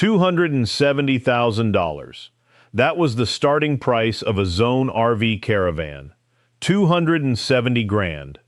$270,000. That was the starting price of a Zone RV caravan. 270 grand.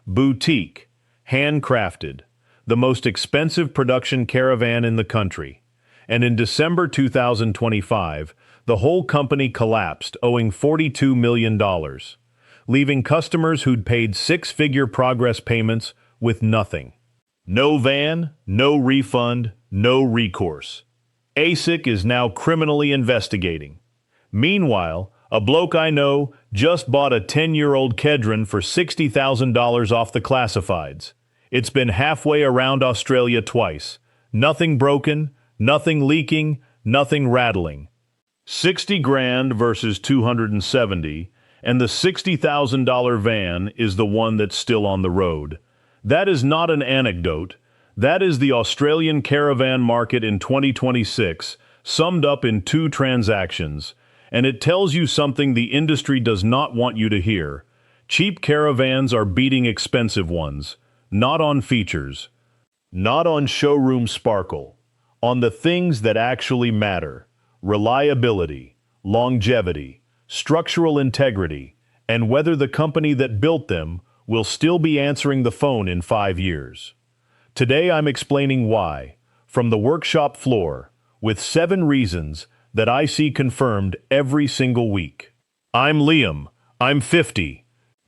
Boutique, handcrafted, the most expensive production caravan in the country. And in December 2025, the whole company collapsed, owing $42 million, leaving customers who'd paid six-figure progress payments with nothing. No van, no refund, no recourse. ASIC is now criminally investigating. Meanwhile, a bloke I know just bought a 10-year-old Kedron for $60,000 off the classifieds. It's been halfway around Australia twice. Nothing broken, nothing leaking, nothing rattling. 60 grand versus 270, and the $60,000 van is the one that's still on the road. That is not an anecdote. That is the Australian caravan market in 2026, summed up in two transactions, and it tells you something the industry does not want you to hear. Cheap caravans are beating expensive ones, not on features, not on showroom sparkle, on the things that actually matter: reliability, longevity, structural integrity, and whether the company that built them will still be answering the phone in 5 years. Today I'm explaining why, from the workshop floor, with 7 reasons that I see confirmed every single week. I'm Liam. I'm 50.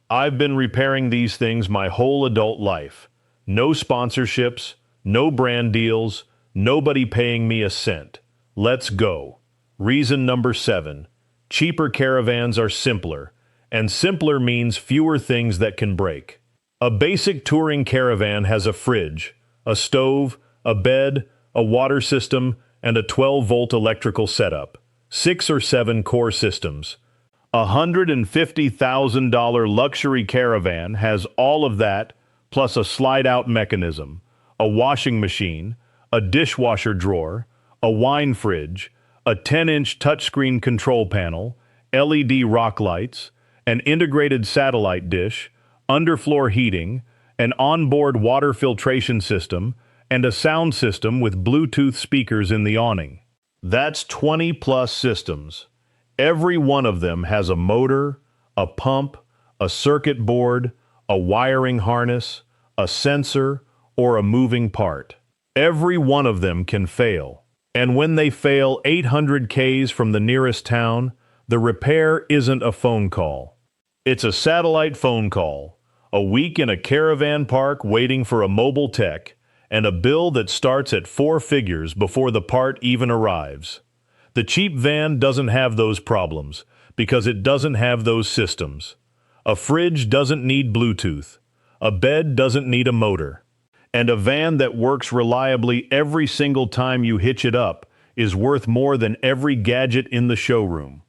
I've been repairing these things my whole adult life. No sponsorships, no brand deals, nobody paying me a cent. Let's go. Reason number 7. Cheaper caravans are simpler, and simpler means fewer things that can break. A basic touring caravan has a fridge, a stove, a bed, a water system, and a 12-volt electrical setup. 6 or 7 core systems. A $150,000 luxury caravan has all of that, plus a slide-out mechanism, a washing machine, a dishwasher drawer, a wine fridge, a 10-inch touchscreen control panel, LED rock lights, an integrated satellite dish, underfloor heating, an onboard water filtration system, and a sound system with Bluetooth speakers in the awning. That's 20-plus systems. Every one of them has a motor, a pump, a circuit board, a wiring harness, a sensor, or a moving part. Every one of them can fail. And when they fail 800 Ks from the nearest town, the repair isn't a phone call. It's a satellite phone call, a week in a caravan park waiting for a mobile tech, and a bill that starts at 4 figures before the part even arrives. The cheap van doesn't have those problems because it doesn't have those systems. A fridge doesn't need Bluetooth. A bed doesn't need a motor. And a van that works reliably every single time you hitch it up is worth more than every gadget in the showroom.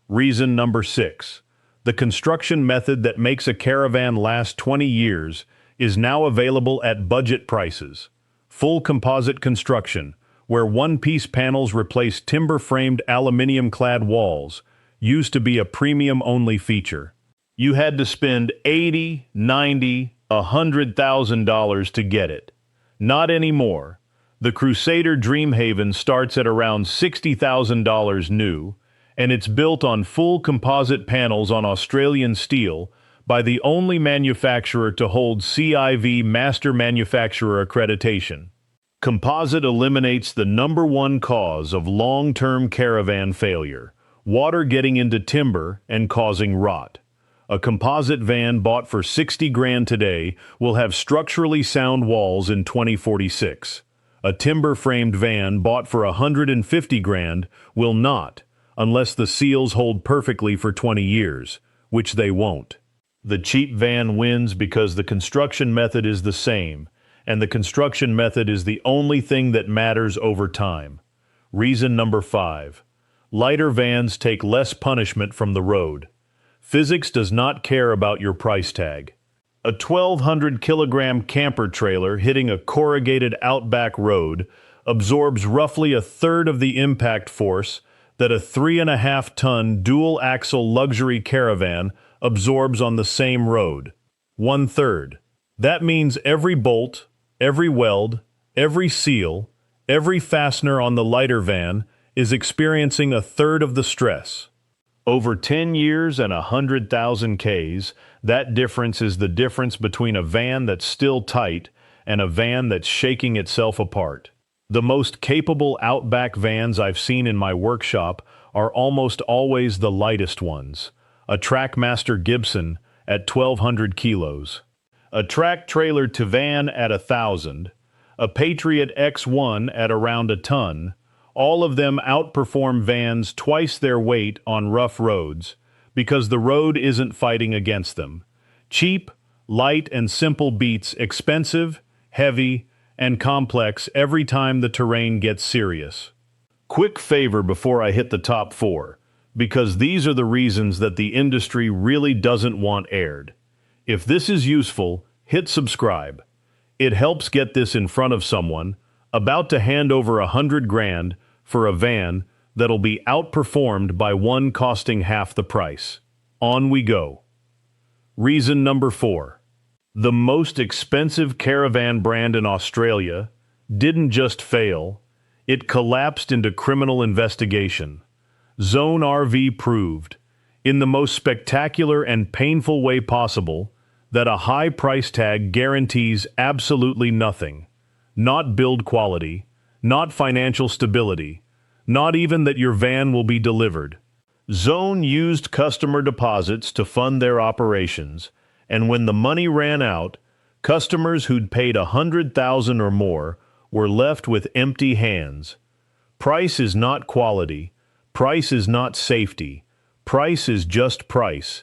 Reason number 6. The construction method that makes a caravan last 20 years is now available at budget prices. Full composite construction, where one-piece panels replace timber-framed aluminum-clad walls, used to be a premium-only feature. You had to spend $80, $90, $100,000 to get it. Not anymore. The Crusader Dreamhaven starts at around $60,000 new, and it's built on full composite panels on Australian steel by the only manufacturer to hold CIV Master Manufacturer accreditation. Composite eliminates the #1 cause of long-term caravan failure: water getting into timber and causing rot. A composite van bought for 60 grand today will have structurally sound walls in 2046. A timber-framed van bought for 150 grand will not, unless the seals hold perfectly for 20 years, which they won't. The cheap van wins because the construction method is the same, and the construction method is the only thing that matters over time. Reason number 5. Lighter vans take less punishment from the road. Physics does not care about your price tag. A 1,200-kilogram camper trailer hitting a corrugated outback road absorbs roughly a third of the impact force that a 3.5-ton dual-axle luxury caravan absorbs on the same road. 1/3. That means every bolt, every weld, every seal, Every fastener on the lighter van is experiencing a third of the stress. Over 10 years and 100,000 Ks, that difference is the difference between a van that's still tight and a van that's shaking itself apart. The most capable Outback vans I've seen in my workshop are almost always the lightest ones. A Trackmaster Gibson at 1,200 kilos. A track trailer to van at 1,000. A Patriot X1 at around a ton. All of them outperform vans twice their weight on rough roads because the road isn't fighting against them. Cheap, light, and simple beats expensive, heavy, and complex every time the terrain gets serious. Quick favor before I hit the top 4, because these are the reasons that the industry really doesn't want aired. If this is useful, hit subscribe. It helps get this in front of someone about to hand over 100 grand for a van that'll be outperformed by one costing half the price. On we go. Reason number 4. The most expensive caravan brand in Australia didn't just fail, it collapsed into criminal investigation. Zone RV proved, in the most spectacular and painful way possible, that a high price tag guarantees absolutely nothing. Not build quality, not financial stability, not even that your van will be delivered. Zone used customer deposits to fund their operations, and when the money ran out, customers who'd paid $100,000 or more were left with empty hands. Price is not quality, price is not safety, price is just price.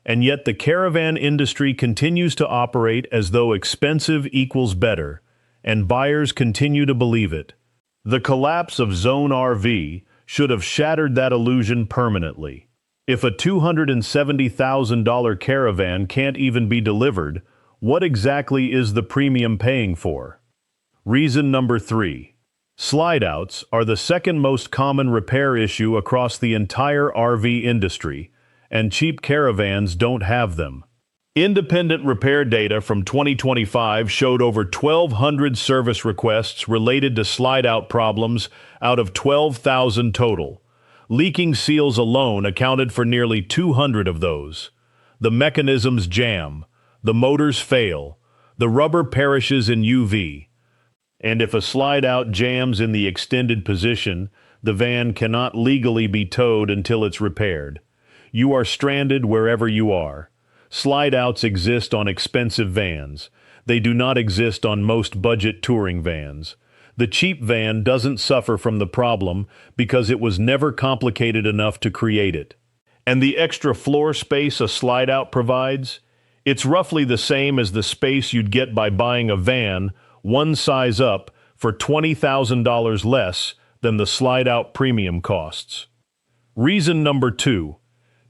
And yet the caravan industry continues to operate as though expensive equals better, and buyers continue to believe it. The collapse of Zone RV should have shattered that illusion permanently. If a $270,000 caravan can't even be delivered, what exactly is the premium paying for? Reason number 3. Slide-outs are the second most common repair issue across the entire RV industry, and cheap caravans don't have them. Independent repair data from 2025 showed over 1,200 service requests related to slide-out problems out of 12,000 total. Leaking seals alone accounted for nearly 200 of those. The mechanisms jam, the motors fail, the rubber perishes in UV. And if a slide-out jams in the extended position, the van cannot legally be towed until it's repaired. You are stranded wherever you are. Slide-outs exist on expensive vans. They do not exist on most budget touring vans. The cheap van doesn't suffer from the problem because it was never complicated enough to create it. And the extra floor space a slide-out provides? It's roughly the same as the space you'd get by buying a van one size up for $20,000 less than the slide-out premium costs. Reason number 2.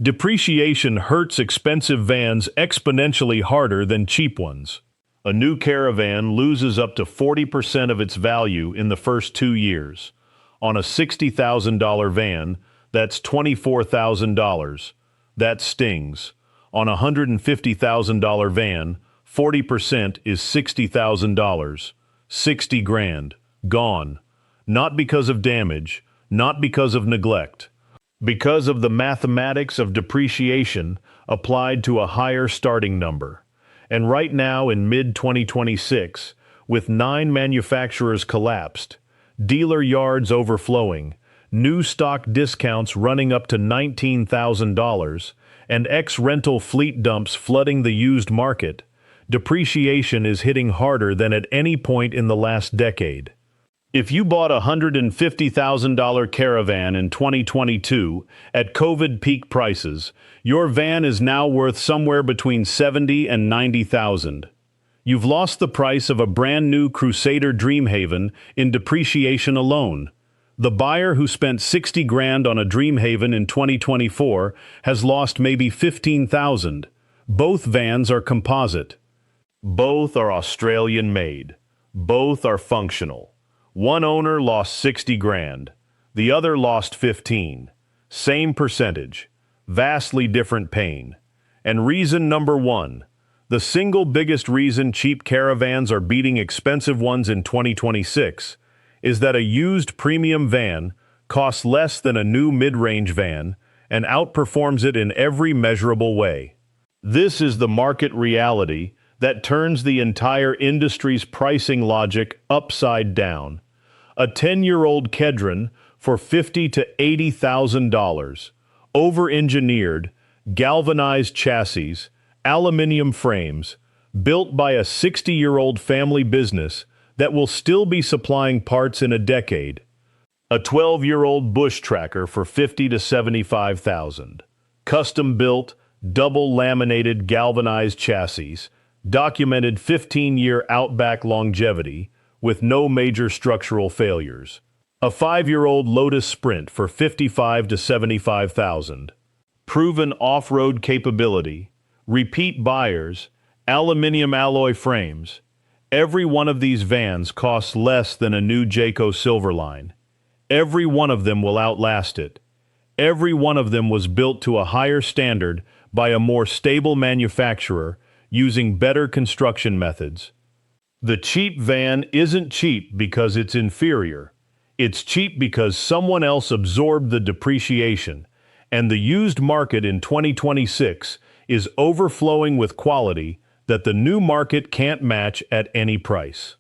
Depreciation hurts expensive vans exponentially harder than cheap ones. A new caravan loses up to 40% of its value in the first 2 years. On a $60,000 van, that's $24,000. That stings. On a $150,000 van, 40% is $60,000. 60 grand. Gone. Not because of damage, not because of neglect. Because of the mathematics of depreciation applied to a higher starting number. And right now in mid-2026, with 9 manufacturers collapsed, dealer yards overflowing, new stock discounts running up to $19,000, and ex-rental fleet dumps flooding the used market, depreciation is hitting harder than at any point in the last decade. If you bought a $150,000 caravan in 2022 at COVID peak prices, your van is now worth somewhere between $70,000 and $90,000. You've lost the price of a brand new Crusader Dreamhaven in depreciation alone. The buyer who spent 60 grand on a Dreamhaven in 2024 has lost maybe 15,000. Both vans are composite. Both are Australian made. Both are functional. One owner lost 60 grand. The other lost 15. Same percentage. Vastly different pain. And reason number 1. The single biggest reason cheap caravans are beating expensive ones in 2026 is that a used premium van costs less than a new mid-range van and outperforms it in every measurable way. This is the market reality that turns the entire industry's pricing logic upside down. A 10-year-old Kedron for $50,000 to $80,000, over-engineered, galvanized chassis, aluminum frames, built by a 60-year-old family business that will still be supplying parts in a decade. A 12-year-old bush tracker for $50,000 to $75,000. Custom-built, double-laminated galvanized chassis, documented 15-year Outback longevity with no major structural failures. A 5-year-old Lotus Sprint for $55,000 to $75,000. Proven off-road capability, repeat buyers, aluminum alloy frames. Every one of these vans costs less than a new Jayco Silverline. Every one of them will outlast it. Every one of them was built to a higher standard by a more stable manufacturer using better construction methods. The cheap van isn't cheap because it's inferior. It's cheap because someone else absorbed the depreciation, and the used market in 2026 is overflowing with quality that the new market can't match at any price.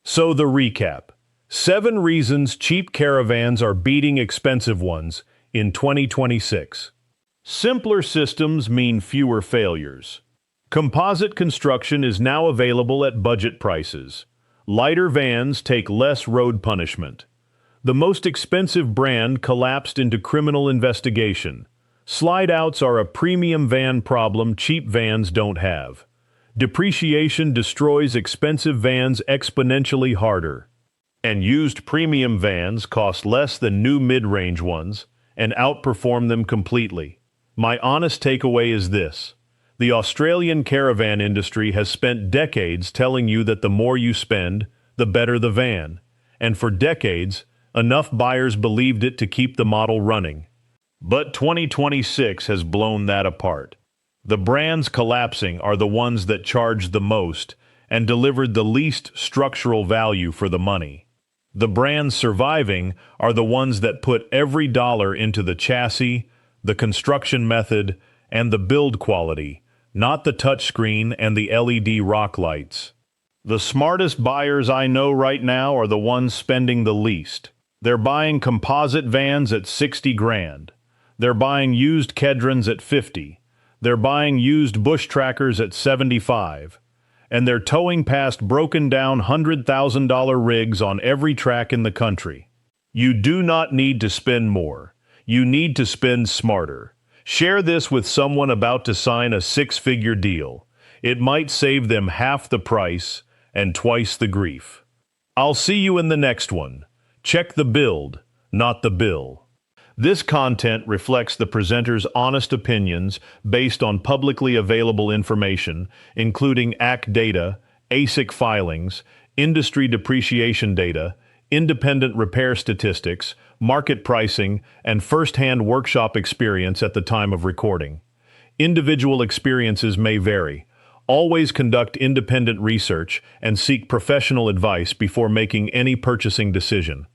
So the recap. 7 reasons cheap caravans are beating expensive ones in 2026. Simpler systems mean fewer failures. Composite construction is now available at budget prices. Lighter vans take less road punishment. The most expensive brand collapsed into criminal investigation. Slide-outs are a premium van problem cheap vans don't have. Depreciation destroys expensive vans exponentially harder. And used premium vans cost less than new mid-range ones and outperform them completely. My honest takeaway is this. The Australian caravan industry has spent decades telling you that the more you spend, the better the van. And for decades, enough buyers believed it to keep the model running. But 2026 has blown that apart. The brands collapsing are the ones that charged the most and delivered the least structural value for the money. The brands surviving are the ones that put every dollar into the chassis, the construction method, and the build quality, not the touchscreen and the LED rock lights. The smartest buyers I know right now are the ones spending the least. They're buying composite vans at 60 grand. They're buying used Kedrons at 50. They're buying used bush trackers at 75. And they're towing past broken down $100,000 rigs on every track in the country. You do not need to spend more. You need to spend smarter. Share this with someone about to sign a 6-figure deal. It might save them half the price and twice the grief. I'll see you in the next one. Check the build, not the bill. This content reflects the presenter's honest opinions based on publicly available information, including AC data, ASIC filings, industry depreciation data, independent repair statistics, market pricing, and first-hand workshop experience at the time of recording. Individual experiences may vary. Always conduct independent research and seek professional advice before making any purchasing decision.